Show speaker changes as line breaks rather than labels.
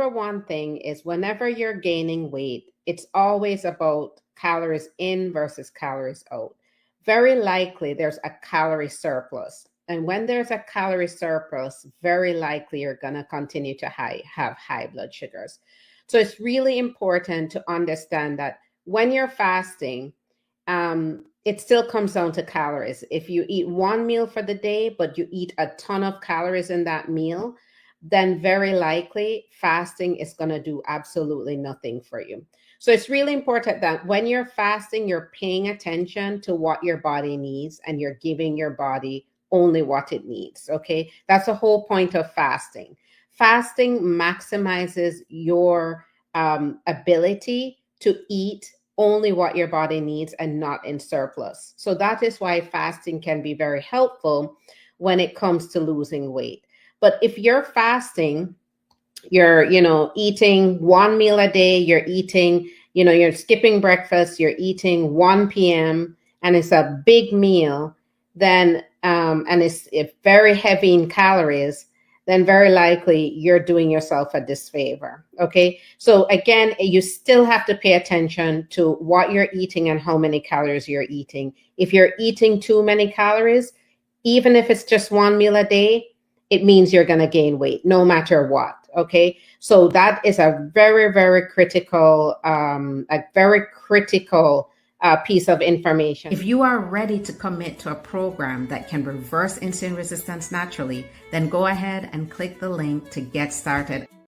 For one thing is whenever you're gaining weight, it's always about calories in versus calories out. Very likely there's a calorie surplus. And when there's a calorie surplus, very likely you're going to continue to have high blood sugars. So it's really important to understand that when you're fasting, it still comes down to calories. If you eat one meal for the day, but you eat a ton of calories in that meal, then very likely fasting is going to do absolutely nothing for you. So it's really important that when you're fasting, you're paying attention to what your body needs and you're giving your body only what it needs. Okay. That's the whole point of fasting. Fasting maximizes your ability to eat only what your body needs and not in surplus. So that is why fasting can be very helpful when it comes to losing weight. But if you're fasting, you're, eating one meal a day, you're eating, you're skipping breakfast, you're eating 1 p.m. and it's a big meal, then, and it's very heavy in calories, then very likely you're doing yourself a disfavor. Okay. So again, you still have to pay attention to what you're eating and how many calories you're eating. If you're eating too many calories, even if it's just one meal a day, it means you're going to gain weight no matter what. Okay. So that is a very, very critical, piece of information.
If you are ready to commit to a program that can reverse insulin resistance naturally, then go ahead and click the link to get started.